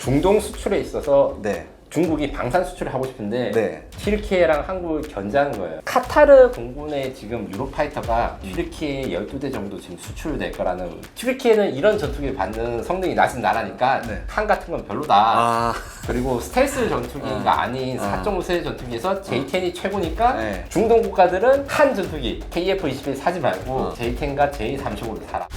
중동 수출에 있어서 네. 중국이 방산 수출을 하고 싶은데 네. 튀르키예랑 한국을 견제하는 거예요. 카타르 공군의 지금 유로파이터가 튀르키예 12대 정도 지금 수출될 거라는. 튀르키예는 이런 전투기를 받는 성능이 낮은 나라니까 네. 칸 같은 건 별로다. 아. 그리고 스텔스 전투기가 아닌 4.5세대 전투기에서 J10이 최고니까 네. 중동 국가들은 한 전투기 KF-21 사지 말고 J10과 J35를 사라.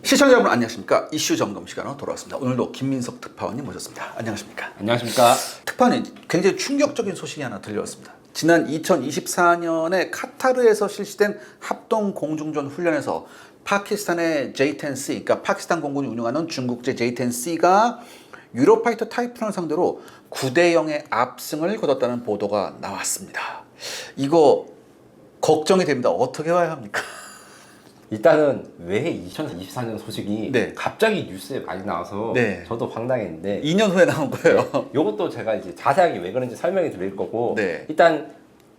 시청자 여러분 안녕하십니까? 이슈 점검 시간으로 돌아왔습니다. 오늘도 김민석 특파원님 모셨습니다. 안녕하십니까? 안녕하십니까? 특파원님, 굉장히 충격적인 소식이 하나 들려왔습니다. 지난 2024년에 카타르에서 실시된 합동 공중전 훈련에서 파키스탄의 J-10C, 그러니까 파키스탄 공군이 운영하는 중국제 J-10C가 유로파이터 타이푼을 상대로 9대 0의 압승을 거뒀다는 보도가 나왔습니다. 이거 걱정이 됩니다. 어떻게 봐야 합니까? 일단은 왜 2024년 소식이 네. 갑자기 뉴스에 많이 나와서 네. 저도 황당했는데 2년 후에 나온 거예요. 이것도 제가 이제 자세하게 왜 그런지 설명해 드릴 거고 네. 일단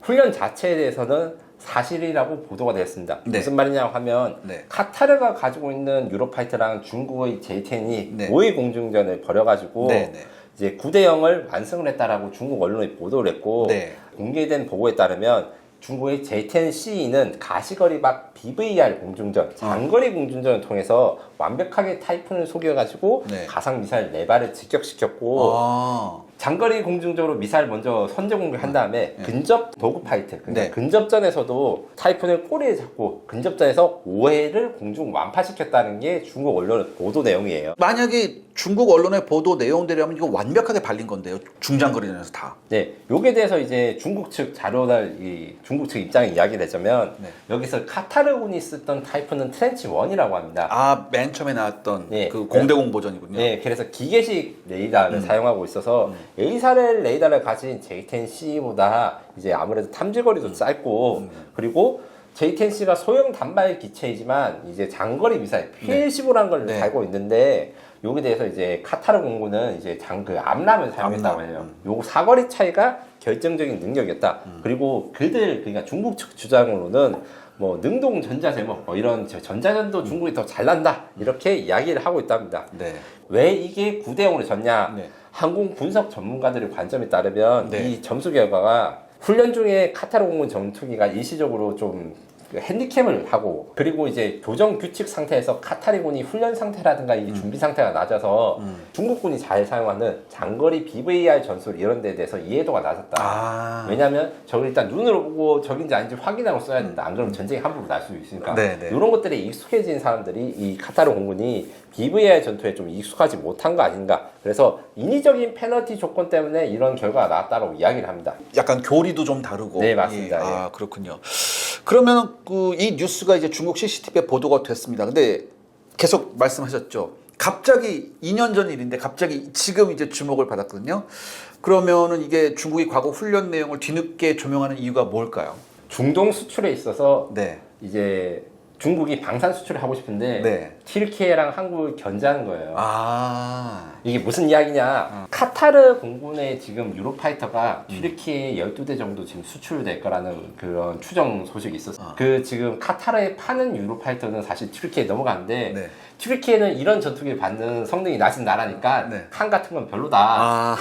훈련 자체에 대해서는 사실이라고 보도가 되었습니다. 네. 무슨 말이냐고 하면 네. 카타르가 가지고 있는 유로파이터랑 중국의 J10이 네. 5위 공중전을 벌여가지고 네, 네. 이제 9대 0을 완승을 했다라고 중국 언론이 보도를 했고 네. 공개된 보고에 따르면 중국의 J-10C는 가시거리 밖 BVR 공중전, 장거리 공중전을 통해서 완벽하게 타이푼을 속여가지고 네. 가상 미사일 4발을 직격시켰고 아. 장거리 공중적으로 미사일 먼저 선제 공격한 다음에 네. 근접 도구 파이트, 그러니까 네. 근접전에서도 타이푼을 꼬리에 잡고 근접전에서 5회를 공중 완파시켰다는 게 중국 언론의 보도 내용이에요. 만약에 중국 언론의 보도 내용대로라면 이거 완벽하게 발린 건데요. 중장거리전에서 다. 네, 요게 대해서 이제 중국 측 자료를 중국 측 입장에 이야기를 하자면 네. 여기서 카타르군이 쓰던 타이푼은 트렌치 1이라고 합니다. 아, 맨 처음에 나왔던 네. 그 공대공 버전이군요. 네, 그래서 기계식 레이더를 사용하고 있어서 A사렐 레이더를 가진 J-10C보다 이제 아무래도 탐지거리도 짧고 그리고 J-10C가 소형 단발 기체이지만 이제 장거리 미사일 PL-15라는 걸 네. 달고 있는데 여기에 대해서 이제 카타르 공군은 이제 그 암람을 사용했다고 암람. 해요. 요 사거리 차이가 결정적인 능력이었다. 그리고 그러니까 중국 측 주장으로는 뭐 능동 전자 제목 뭐 이런 전자전도 중국이 더 잘난다 이렇게 이야기를 하고 있답니다. 네. 왜 이게 9대 0으로 졌냐? 네. 항공 분석 전문가들의 관점에 따르면 네. 이 점수 결과가 훈련 중에 카타르 공군 전투기가 일시적으로 좀 핸디캠을 하고 그리고 이제 교정 규칙 상태에서 카타르군이 훈련 상태라든가 이 준비 상태가 낮아서 중국군이 잘 사용하는 장거리 BVR 전술 이런 데에 대해서 이해도가 낮았다. 아. 왜냐하면 저걸 일단 눈으로 보고 적인지 아닌지 확인하고 써야 된다. 안 그러면 전쟁이 함부로 날 수도 있으니까. 네, 네. 이런 것들에 익숙해진 사람들이 이 카타르 공군이 BVR 전투에 좀 익숙하지 못한 거 아닌가. 그래서 인위적인 페널티 조건 때문에 이런 결과가 나왔다고 이야기를 합니다. 약간 교리도 좀 다르고. 네, 맞습니다. 예. 아, 그렇군요. 그러면 이 뉴스가 이제 중국 CCTV에 보도가 됐습니다. 근데 계속 말씀하셨죠. 갑자기 2년 전 일인데 갑자기 지금 이제 주목을 받았거든요. 그러면은 이게 중국이 과거 훈련 내용을 뒤늦게 조명하는 이유가 뭘까요? 중동 수출에 있어서 네. 이제 중국이 방산 수출을 하고 싶은데 네. 튀르키예랑 한국을 견제하는 거예요. 아. 이게 무슨 이야기냐? 카타르 공군의 지금 유로파이터가 튀르키예 12대 정도 지금 수출될 거라는 그런 추정 소식이 있었어요. 그 지금 카타르에 파는 유로파이터는 사실 튀르키예에 넘어가는데 네. 튀르키예는 이런 전투기를 받는 성능이 낮은 나라니까 네. 칸 같은 건 별로다. 아.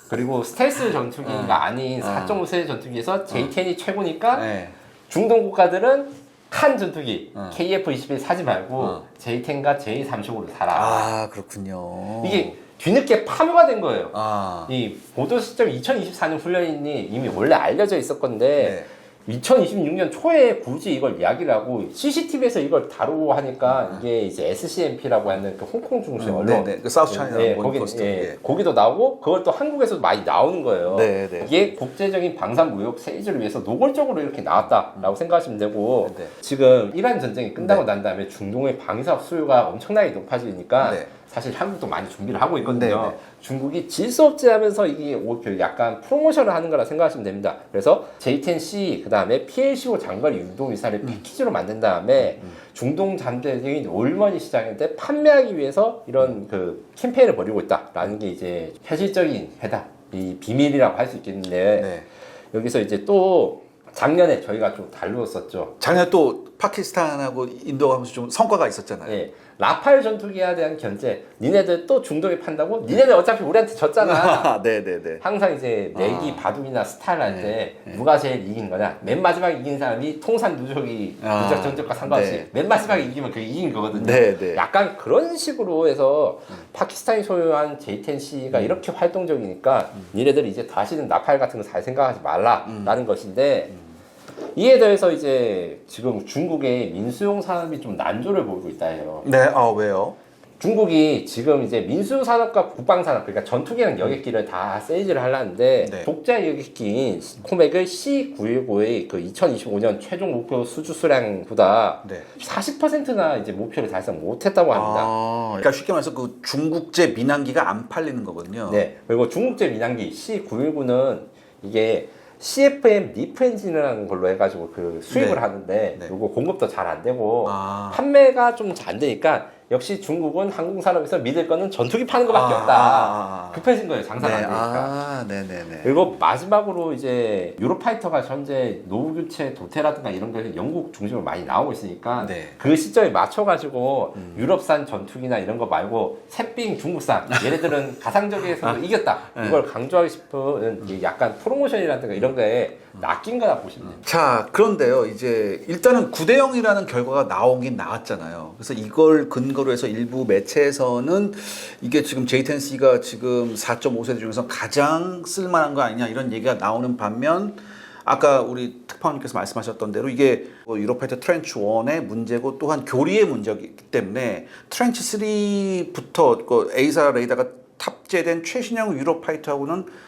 그리고 스텔스 전투기가 아닌 4.5세대 전투기에서 J10이 최고니까 네. 중동 국가들은 칸 전투기 KF-21 사지 말고 어. J10과 J35를 사라. 아, 그렇군요. 이게 뒤늦게 파묘가 된 거예요. 아. 이 보도 시점 2024년 훈련이 이미 원래 알려져 있을 건데 네. 2026년 초에 굳이 이걸 이야기를 하고 CCTV에서 이걸 다루고 하니까 이게 이제 SCMP라고 하는 그 홍콩 중심 언론, 네, 그 사우스 차이나 거기, 포스트. 거기도 나오고 그걸 또 한국에서도 많이 나오는 거예요. 네, 네. 이게 국제적인 방산 무역 세이즈를 위해서 노골적으로 이렇게 나왔다라고 생각하시면 되고 네. 지금 이란 전쟁이 끝나고 네. 난 다음에 중동의 방위사업 수요가 엄청나게 높아지니까 네. 사실 한국도 많이 준비를 하고 있거든요. 네, 네. 중국이 질수 없지 하면서 이게 약간 프로모션을 하는 거라 생각하시면 됩니다. 그래서 J-10C 그 다음에 PL-15 장거리 유도 미사일을 패키지로 만든 다음에 중동 잠재적인 올머니 시장인데 판매하기 위해서 이런 그 캠페인을 벌이고 있다라는 게 이제 현실적인 해답. 이 비밀이라고 할 수 있겠는데 네. 여기서 이제 또 작년에 저희가 좀 다루었었죠. 작년에 또 파키스탄하고 인도가 하면서 좀 성과가 있었잖아요. 예, 라팔 전투기에 대한 견제. 니네들 또 중동에 판다고? 니네들 어차피 우리한테 졌잖아. 네네네. 항상 이제 내기 바둑이나 스타일 할 때 네. 누가 제일 이긴 거냐? 맨 마지막에 이긴 사람이 통산 누적이 누적 전적과 상관없이 네. 맨 마지막에 이기면 그게 이긴 거거든요. 네. 약간 그런 식으로 해서 파키스탄이 소유한 J-10C가 이렇게 활동적이니까 니네들 이제 다시는 나팔 같은 거 살 생각하지 말라라는 것인데 이에 대해서 이제 지금 중국의 민수용 산업이 좀 난조를 보이고 있다 해요. 네, 왜요? 중국이 지금 이제 민수용 산업과 국방 산업, 그러니까 전투기랑 여객기를 다 세이즈를 하려는데 네. 독자 여객기인 코맥을 C919의 그 2025년 최종 목표 수주 수량보다 네. 40%나 이제 목표를 달성 못했다고 합니다. 그러니까 쉽게 말해서 그 중국제 민항기가 안 팔리는 거거든요. 네. 그리고 중국제 민항기 C919는 이게 CFM 리프 엔진이라는 걸로 해가지고 그 수입을 네. 하는데 네. 요거 공급도 잘 안 되고 아. 판매가 좀 잘 되니까 역시 중국은 항공산업에서 믿을 거는 전투기 파는 것밖에 없다. 급해진 거예요. 장사가 안 되니까. 네네네. 그리고 마지막으로 이제 유로파이터가 현재 노후 교체 도태라든가 이런 게 영국 중심으로 많이 나오고 있으니까 네. 그 시점에 맞춰가지고 유럽산 전투기나 이런 거 말고 새삥 중국산 얘네들은 가상적에서도 이겼다 이걸 강조하고 싶은 이 약간 프로모션이라든가 이런 거에 낚인 거다 보시면 돼요. 자, 그런데요. 이제 일단은 9대0이라는 결과가 나오긴 나왔잖아요. 그래서 이걸 근거로 해서 일부 매체에서는 이게 지금 J10C가 지금 4.5세대 중에서 가장 쓸만한 거 아니냐 이런 얘기가 나오는 반면 아까 우리 특파원님께서 말씀하셨던 대로 이게 유로파이터 트렌치 1의 문제고 또한 교리의 문제이기 때문에 트렌치 3부터 그 A사 레이더가 탑재된 최신형 유로파이터하고는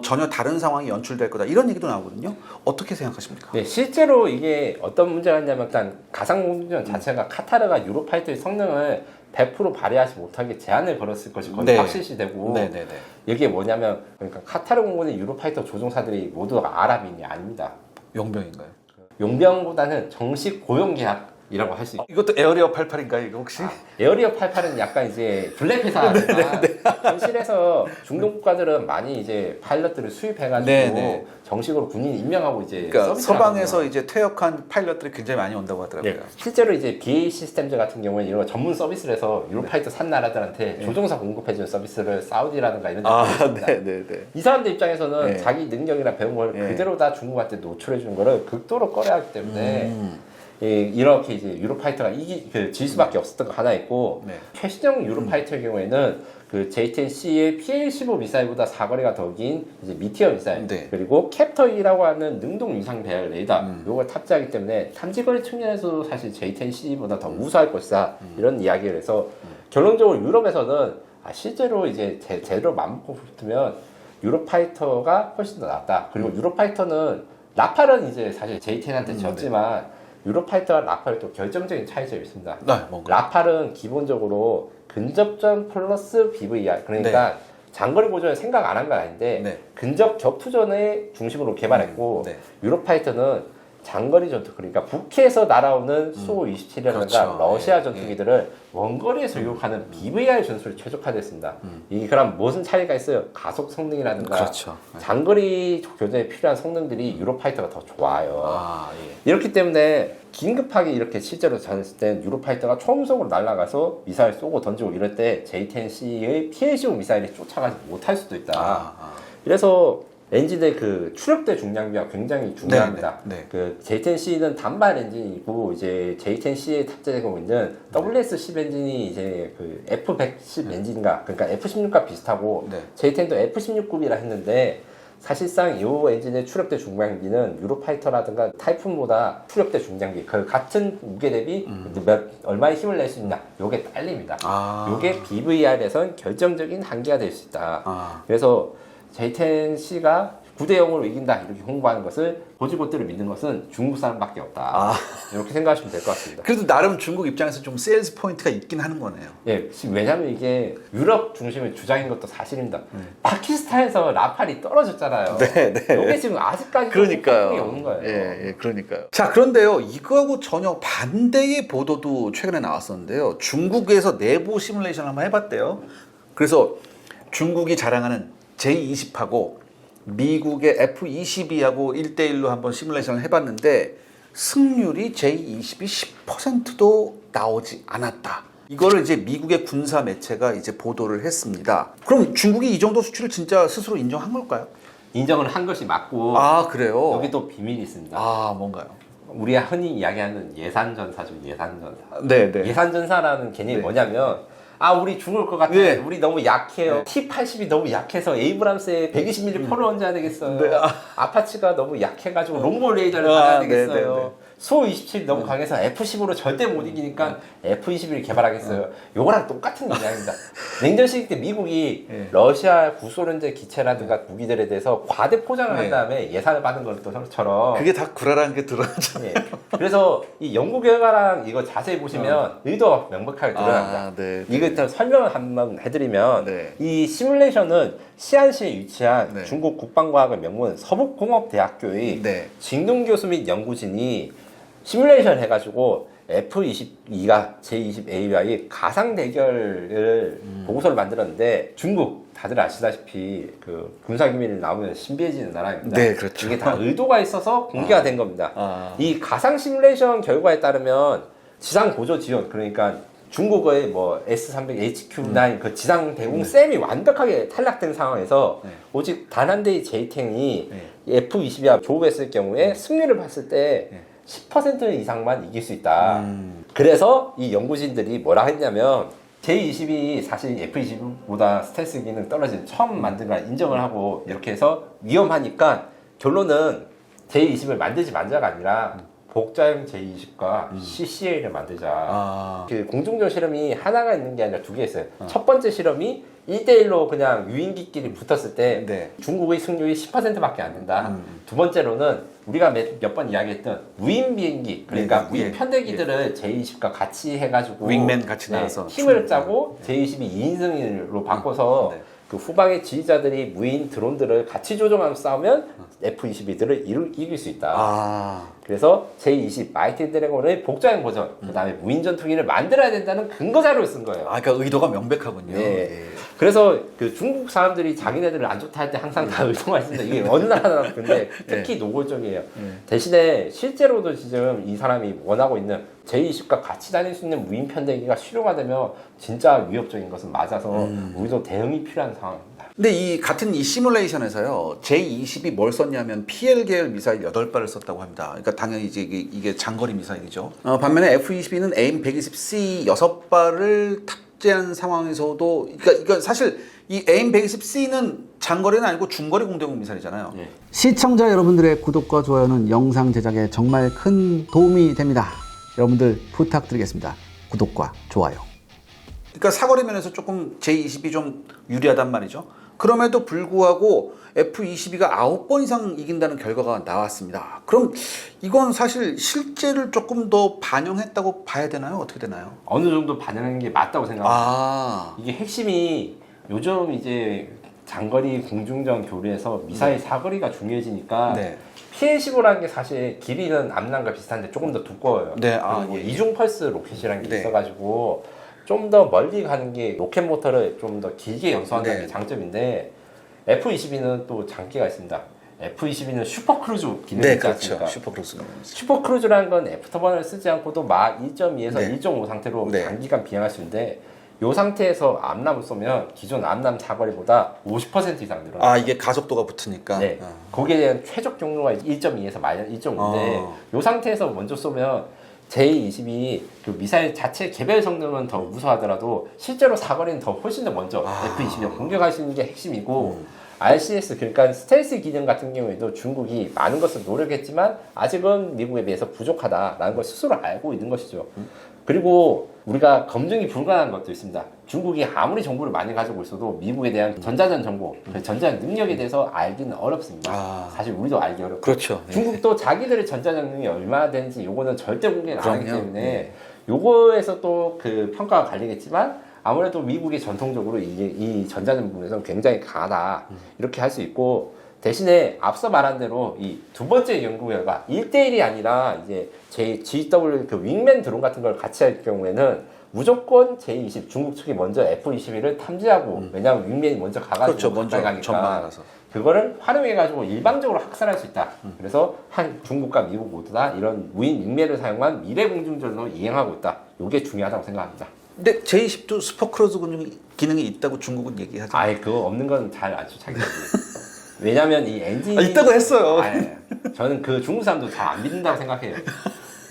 전혀 다른 상황이 연출될 거다 이런 얘기도 나오거든요. 어떻게 생각하십니까? 네, 실제로 이게 어떤 문제가 있냐면 일단 가상공중전 자체가 카타르가 유로파이터의 성능을 100% 발휘하지 못하게 제한을 걸었을 것이 거의 네. 확실시되고 네네네. 이게 뭐냐면 그러니까 카타르 공군의 유로파이터 조종사들이 모두가 아랍인이 아닙니다. 용병인가요? 용병보다는 정식 고용 계약이라고 할 수 있고 이것도 에어리어 88인가요? 이거 혹시? 에어리어 88은 약간 이제 블랙 회사지만 현실에서 중동 국가들은 많이 이제 파일럿들을 수입해가지고 네네. 정식으로 군인 임명하고 이제 그러니까 서비스를 서방에서 하거든요. 이제 퇴역한 파일럿들이 굉장히 많이 온다고 하더라고요. 네, 실제로 이제 BAE 시스템즈 같은 경우는 이런 거 전문 서비스를 해서 유로파이터 산 나라들한테 조종사 공급해주는 서비스를 사우디라든가 이런 데 하고 있습니다. 네네네. 이 사람들 입장에서는 네. 자기 능력이나 배운 걸 네. 그대로 다 중국한테 노출해 주는 거를 극도로 꺼려하기 때문에 이렇게 이제 유로파이터가 질 수밖에 없었던 거 하나 있고 네. 최신형 유로파이터의 경우에는 그 J10C의 PL-15 미사일보다 사거리가 더 긴 이제 미티어 미사일 네. 그리고 캡터-E라고 하는 능동 위상 배열 레이더 요걸 탑재하기 때문에 탐지거리 측면에서도 사실 J10C보다 더 우수할 것이다 이런 이야기를 해서 결론적으로 유럽에서는 실제로 이제 제대로 맞먹고 붙으면 유로파이터가 훨씬 더 낫다. 그리고 유로파이터는 라팔은 이제 사실 J10한테 졌지만 유로파이터와 라팔이 또 결정적인 차이점이 있습니다. 네, 뭔가. 라팔은 기본적으로 근접전 플러스 BVR 그러니까 장거리 보전을 생각 안 한 건 아닌데 네. 근접 격투전의 중심으로 개발했고 네. 유로파이터는 장거리 전투 그러니까 북해에서 날아오는 수-27이라든가 그렇죠. 러시아 예, 전투기들을 원거리에서 유혹하는 BVR 전술에 최적화됐습니다. 이게 그럼 무슨 차이가 있어요? 가속 성능이라든가 그렇죠. 장거리 교전에 필요한 성능들이 유로파이터가 더 좋아요. 아, 예. 이렇기 때문에 긴급하게 이렇게 실제로 전했을 때 유로파이터가 초음속으로 날아가서 미사일 쏘고 던지고 이럴 때 J10C의 PL-15 미사일이 쫓아가지 못할 수도 있다. 그래서 엔진의 그 추력대 중량비가 굉장히 중요합니다. 네, 네. 그 J10C는 단발 엔진이고 이제 J10C에 탑재되고 있는 WS10 엔진이 이제 그 F110 엔진인가 그러니까 F16과 비슷하고 네. J10도 F16급이라 했는데 사실상 이 엔진의 추력대 중량비는 유로파이터라든가 타이푼보다 추력대 중량비 그 같은 무게 대비 얼마의 힘을 낼 수 있냐 요게 딸립니다. 요게 BVR에선 결정적인 한계가 될 수 있다. 그래서 J10C가 9대0으로 이긴다 이렇게 홍보하는 것을 고지고대로 믿는 것은 중국 사람밖에 없다. 이렇게 생각하시면 될 것 같습니다. 그래도 나름 중국 입장에서 좀 세일즈 포인트가 있긴 하는 거네요. 예, 왜냐하면 이게 유럽 중심의 주장인 것도 사실입니다. 파키스탄에서 라팔이 떨어졌잖아요. 네. 이게 지금 아직까지 그러니까요. 오는 거예요. 예, 그러니까요. 자, 그런데요, 이거하고 전혀 반대의 보도도 최근에 나왔었는데요. 중국에서 내부 시뮬레이션을 한번 해봤대요. 그래서 중국이 자랑하는 J20하고 미국의 F-22하고 1대1로 한번 시뮬레이션을 해봤는데 승률이 J20이 10%도 나오지 않았다. 이거를 이제 미국의 군사 매체가 이제 보도를 했습니다. 그럼 중국이 이 정도 수치를 진짜 스스로 인정한 걸까요? 인정을 한 것이 맞고 아, 그래요? 여기 또 비밀이 있습니다. 아, 뭔가요? 우리가 흔히 이야기하는 예산전사죠. 예산전사. 네. 예산전사라는 개념이 네. 뭐냐면 우리 죽을 것 같아. 네. 우리 너무 약해요. T-80이 너무 약해서 에이브람스에 120mm 포를 얹어야 되겠어요. 네. 아파치가 너무 약해가지고 롱볼 레이더를 달아야 되겠어요. 네. 수-27 너무 강해서 F-15로 절대 못 이기니까 F-21을 개발하겠어요. 요거랑 똑같은 이야기입니다. 냉전 시기 때 미국이 네. 러시아 구소련제 기체라든가 무기들에 대해서 과대 포장을 네. 한 다음에 예산을 받은 것처럼 그게 다 구라라는 게 드러나죠. 예. 그래서 이 연구 결과랑 이거 자세히 보시면 의도가 명백하게 드러납니다. 아, 네. 이거 일단 설명을 한번 해드리면 네. 이 시뮬레이션은 시안시에 위치한 네. 중국 국방과학의 명문 서북공업대학교의 네. 진동 교수 및 연구진이 시뮬레이션 해가지고 F-22가 J-20A와의 가상 대결을 보고서를 만들었는데 중국 다들 아시다시피 그 군사기밀 나오면 신비해지는 나라입니다. 네, 그렇죠. 이게 다 의도가 있어서 공개가 된 겁니다. 이 가상 시뮬레이션 결과에 따르면 지상 보조 지원 그러니까 중국의 뭐 S-300HQ9 그 지상 대공 셈이 완벽하게 탈락된 상황에서 오직 단 한 대의 제이탱이 F-22와 조업했을 경우에 승률을 봤을 때 10% 이상만 이길 수 있다. 그래서 이 연구진들이 뭐라 했냐면 J-22이 사실 F-22보다 스텔스 기능 떨어진 처음 만든 걸 인정을 하고 이렇게 해서 위험하니까 결론은 J-20을 만들지 말자가 아니라 복자형 J-20과 CCA를 만들자. 그 공중전 실험이 하나가 있는 게 아니라 두 개 있어요. 첫 번째 실험이 1대1로 그냥 유인기끼리 붙었을 때 네. 중국의 승률이 10%밖에 안 된다. 두 번째로는 우리가 몇 번 이야기했던 무인 비행기 그러니까 네, 무인 예. 편대기들을 J-20과 같이 해가지고 윙맨 같이 나와서 힘을 짜고 J-22 2인승으로 바꿔서 네. 그 후방의 지휘자들이 무인 드론들을 같이 조종하면서 싸우면 F-22들을 이길 수 있다. 그래서 J-20 마이티 드래곤의 복자형 버전, 그 다음에 무인 전투기를 만들어야 된다는 근거 자료를 쓴 거예요. 그러니까 의도가 명백하군요. 네. 예. 그래서 그 중국 사람들이 자기네들을 안 좋다 할 때 항상 다 의도가 있습니다. 이게 어느 나라나 근데 특히 노골적이에요. 대신에 실제로도 지금 이 사람이 원하고 있는 J-20과 같이 다닐 수 있는 무인 편대기가 실효가 되면 진짜 위협적인 것은 맞아서 우리도 대응이 필요한 상황입니다. 근데 이 같은 이 시뮬레이션에서요, J-20이 뭘 썼냐면 PL 계열 미사일 8발을 썼다고 합니다. 그러니까 당연히 이제 이게 장거리 미사일이죠. 반면에 F-22는 AIM-120C 6발을 탑재한 상황에서도, 그러니까 이건 사실 이 AIM-120C는 장거리는 아니고 중거리 공대공 미사일이잖아요. 예. 시청자 여러분들의 구독과 좋아요는 영상 제작에 정말 큰 도움이 됩니다. 여러분들 부탁드리겠습니다. 구독과 좋아요. 그러니까 사거리 면에서 조금 J-20이 좀 유리하단 말이죠. 그럼에도 불구하고 F-22가 9번 이상 이긴다는 결과가 나왔습니다. 그럼 이건 사실 실제를 조금 더 반영했다고 봐야 되나요? 어떻게 되나요? 어느 정도 반영하는 게 맞다고 생각합니다. 이게 핵심이 요즘 이제 장거리 공중전 교류에서 미사일 사거리가 중요해지니까 네. PL-15라는 게 사실 길이는 암람과 비슷한데 조금 더 두꺼워요. 네, 그리고 예. 이중 펄스 로켓이라는 게 네. 있어가지고 좀 더 멀리 가는 게 로켓 모터를 좀 더 길게 연소한다는 네. 게 장점인데 F-22는 또 장기가 있습니다. F-22는 슈퍼크루즈 기능이 네, 있지 않습니까? 그렇죠. 슈퍼크루즈. 슈퍼크루즈라는 건 F터번을 쓰지 않고도 막 1.2에서 네. 1.5 상태로 네. 장기간 비행할 수 있는데 이 상태에서 암람을 쏘면 기존 암람 사거리보다 50% 이상 늘어나요. 이게 가속도가 붙으니까. 네. 거기에 대한 최적 경로가 1.2에서 마이너스 1.5인데 이 상태에서 먼저 쏘면 J-22 그 미사일 자체 개별 성능은 더 우수하더라도 실제로 사거리는 더 훨씬 더 먼저 F-22를 공격할 수 있는 게 핵심이고 RCS 그러니까 스텔스 기능 같은 경우에도 중국이 많은 것을 노력했지만 아직은 미국에 비해서 부족하다라는 걸 스스로 알고 있는 것이죠. 그리고 우리가 검증이 불가능한 것도 있습니다. 중국이 아무리 정보를 많이 가지고 있어도 미국에 대한 전자전 정보, 전자전 능력에 대해서 알기는 어렵습니다. 사실 우리도 알기 어렵고. 그렇죠. 네. 중국도 자기들의 전자전 능력이 얼마나 되는지 요거는 절대 공개를 안 하기 그럼요. 때문에 네. 요거에서 또 그 평가가 갈리겠지만 아무래도 미국이 전통적으로 이 전자전 부분에서 굉장히 강하다. 이렇게 할 수 있고 대신에 앞서 말한 대로 이 두 번째 연구 결과 1대1이 아니라 이제 GW 그 윙맨 드론 같은 걸 같이 할 경우에는 무조건 J20 중국 측이 먼저 F-22를 탐지하고 왜냐하면 윗면이 먼저 가가지고 그렇죠. 먼저 가까이 가니까 전방 가서. 그거를 활용해가지고 일방적으로 학살할 수 있다. 그래서 중국과 미국 모두 다 이런 무인 윙맨을 사용한 미래 공중전으로 이행하고 있다. 이게 중요하다고 생각합니다. 근데 J20도 슈퍼크루즈 기능이 있다고 중국은 얘기하죠. 아예 그거 없는 건 잘 알죠, 자기들이. 왜냐면 이 엔진 있다고 했어요. 저는 그 중국 사람도 잘 안 믿는다고 생각해요.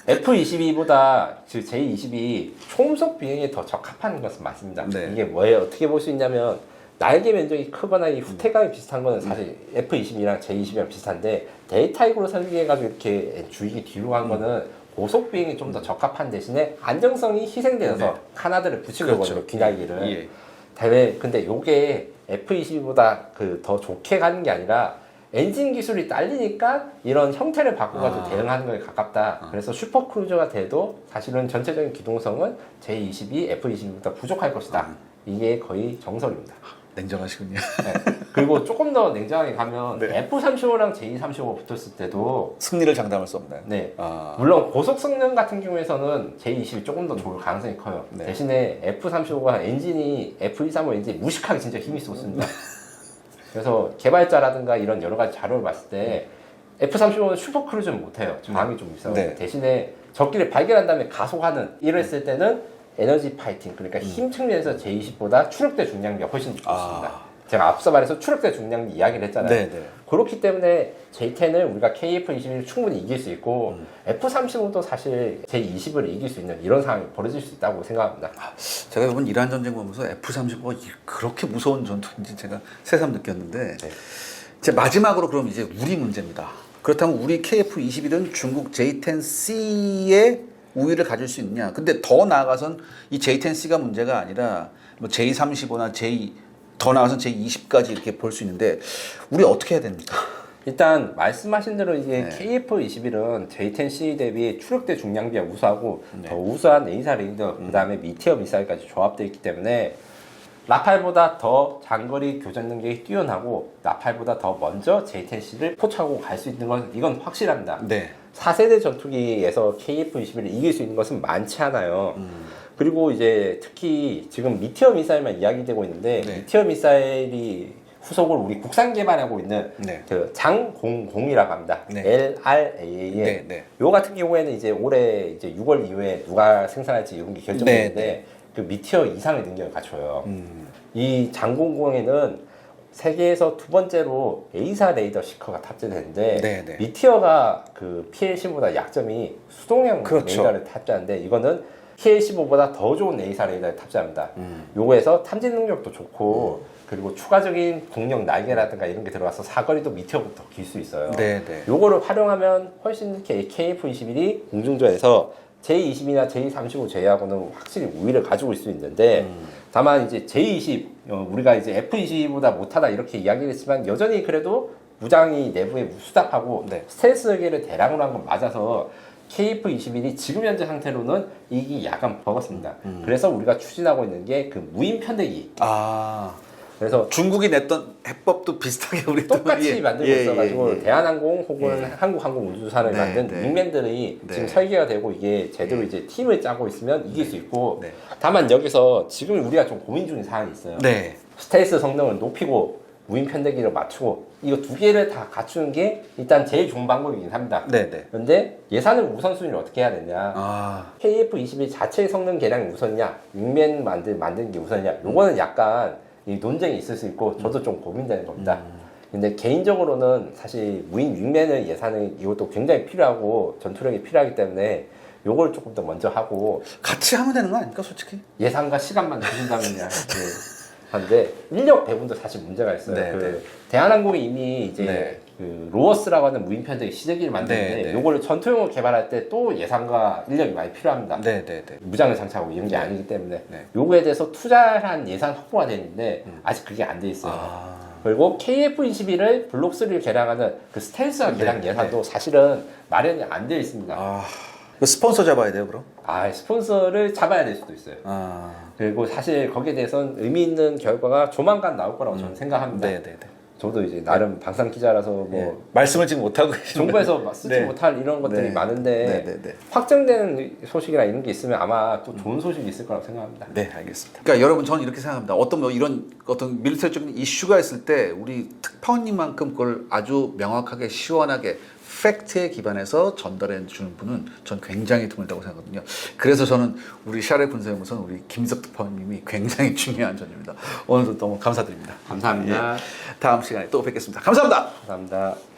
F-22보다 즉 J-20이 초음속 비행에 더 적합한 것은 맞습니다. 네. 이게 뭐예요? 어떻게 볼 수 있냐면 날개 면적이 크거나 이 후퇴감이 비슷한 거는 사실 F-22랑 J-20이랑 비슷한데 데이타입으로 설계해가지고 이렇게 주익이 뒤로 간 거는 고속 비행이 좀 더 적합한 대신에 안정성이 희생되어서 네. 카나드를 붙이려거든요. 그렇죠. 귀날개를. 예. 근데 요게 F-22보다 그 더 좋게 가는 게 아니라 엔진 기술이 딸리니까 이런 형태를 바꿔가지고 대응하는 거에 가깝다. 그래서 슈퍼크루저가 돼도 사실은 전체적인 기동성은 J-22, F-22보다 부족할 것이다. 이게 거의 정설입니다. 냉정하시군요. 네. 그리고 조금 더 냉정하게 가면 네. F-35랑 J-35 붙었을 때도 승리를 장담할 수 없나요? 네. 아. 물론 고속 성능 같은 경우에서는 J-20이 조금 더 좋을 가능성이 커요. 네. 대신에 F-35가 엔진이 F-135 엔진이 무식하게 진짜 힘이 쏟습니다. 그래서 개발자라든가 이런 여러 가지 자료를 봤을 때 F-35는 슈퍼크루즈는 못해요. 저항이 좀 있어요. 네. 대신에 적기를 발견한 다음에 가속하는 이랬을 때는 에너지 파이팅 그러니까 힘 측면에서 J-20보다 추력대 중량비가 훨씬 좋습니다. 제가 앞서 말해서 추력대 중량비 이야기를 했잖아요. 네, 네. 그렇기 때문에 J10을 우리가 KF-21을 충분히 이길 수 있고 F-35도 사실 J-20을 이길 수 있는 이런 상황이 벌어질 수 있다고 생각합니다. 제가 이번 이란 전쟁 보면서 F-35가 그렇게 무서운 전투인지 제가 새삼 느꼈는데 네. 이제 마지막으로 그럼 이제 우리 문제입니다. 그렇다면 우리 KF-21은 중국 J-10C의 우위를 가질 수 있냐? 근데 더 나아가선 이 J-10C가 문제가 아니라 뭐 J-35나 더 나아가선 J-20까지 이렇게 볼 수 있는데 우리 어떻게 해야 됩니까? 일단 말씀하신 대로 이제 네. KF-21은 J-10C 대비 추력대 중량비가 우수하고 더 우수한 A사 레이더 그다음에 미티어 미사일까지 조합되어 있기 때문에 라팔보다 더 장거리 교전 능력이 뛰어나고 라팔보다 더 먼저 J-10C를 포착하고 갈 수 있는 건 이건 확실합니다. 네. 4세대 전투기에서 KF-21을 이길 수 있는 것은 많지 않아요. 그리고 이제 특히 지금 미티어 미사일만 이야기되고 있는데 네. 미티어 미사일이 후속을 우리 국산 개발하고 있는 네. 그 장공공이라고 합니다. 네. LRAA. 네, 네. 요 같은 경우에는 이제 올해 이제 6월 이후에 누가 생산할지 이런 게 결정되는데 네, 네. 그 미티어 이상의 능력을 갖춰요. 이 장공공에는 세계에서 두 번째로 A사 레이더 시커가 탑재되는데 네, 네. 미티어가 그 PL-15보다 약점이 수동형 그렇죠. 레이더를 탑재하는데 이거는 PL-15보다 더 좋은 A사 레이더를 탑재합니다. 요거에서 탐지 능력도 좋고 그리고 추가적인 공격 날개라든가 이런 게 들어가서 사거리도 미티어보다 더 길 수 있어요. 네, 네. 요거를 활용하면 훨씬 KF-21이 공중전에서 J-20이나 J-35 제외하고는 확실히 우위를 가지고 있을 수 있는데 다만 이제 J-20 우리가 이제 F-22보다 못하다 이렇게 이야기를 했지만 여전히 그래도 무장이 내부에 수답하고 네. 스텔스 설계를 대량으로 한 건 맞아서 KF-21이 지금 현재 상태로는 이기 약간 버겁습니다. 그래서 우리가 추진하고 있는 게 그 무인 편대기. 아. 그래서 중국이 냈던 해법도 비슷하게 우리 똑같이 만들고 있어가지고 예. 대한항공 혹은 한국항공우주산을 네, 만든 네. 윙맨들이 네. 지금 설계가 되고 이게 제대로 이제 팀을 짜고 있으면 이길 수 있고 네. 다만 여기서 지금 우리가 좀 고민 중인 사항이 있어요. 네. 스텔스 성능을 높이고 무인 편대기를 맞추고 이거 두 개를 다 갖추는 게 일단 제일 좋은 방법이긴 합니다. 네, 네. 그런데 예산을 우선순위를 어떻게 해야 되냐? 아. KF-21 자체의 성능 개량이 우선이냐, 윙맨 만드는 게 우선이냐? 요거는 약간 이 논쟁이 있을 수 있고 저도 좀 고민되는 겁니다. 근데 개인적으로는 사실 무인 윙맨의 예산은 이것도 굉장히 필요하고 전투력이 필요하기 때문에 요걸 조금 더 먼저 하고 같이 하면 되는 거 아닙니까, 솔직히? 예산과 시간만 주신다면야 한데 인력 배분도 사실 문제가 있어요. 네, 그 네. 대한항공이 이미 이제 네. 그 로어스라고 하는 무인 편대기 시제기를 만드는데 네, 네. 요거를 전투용으로 개발할 때 또 예산과 인력이 많이 필요합니다. 네, 네, 네. 무장을 장착하고 이런 게 아니기 때문에 네. 요거에 대해서 투자한 예산 확보가 되는데 아직 그게 안 돼 있어요. 아. 그리고 KF-21을 블록3를 개량하는 그 스텔스와 개량 네, 예산도 사실은 마련이 안 되어 있습니다. 아. 그 스폰서 잡아야 돼요, 그럼? 스폰서를 잡아야 될 수도 있어요. 아. 그리고 사실 거기에 대해서는 의미 있는 결과가 조만간 나올 거라고 저는 생각합니다. 네, 네, 네. 저도 이제 나름 방산 기자라서 뭐 말씀을 지금 못하고 계시는 정부에서 막 쓰지 네. 못할 이런 것들이 네. 많은데 네, 네, 네. 확정된 소식이나 이런 게 있으면 아마 또 좋은 소식이 있을 거라고 생각합니다. 네, 알겠습니다. 그러니까 여러분 저는 이렇게 생각합니다. 어떤 뭐 이런 어떤 밀리터리적인 이슈가 있을 때 우리 특파원님만큼 그걸 아주 명확하게 시원하게 팩트에 기반해서 전달해 주는 분은 전 굉장히 드물다고 생각하거든요. 그래서 저는 우리 샤레 분석연구소는 우리 김석 특파원님이 굉장히 중요한 존재입니다. 오늘도 너무 감사드립니다. 감사합니다. 다음 시간에 또 뵙겠습니다. 감사합니다. 감사합니다.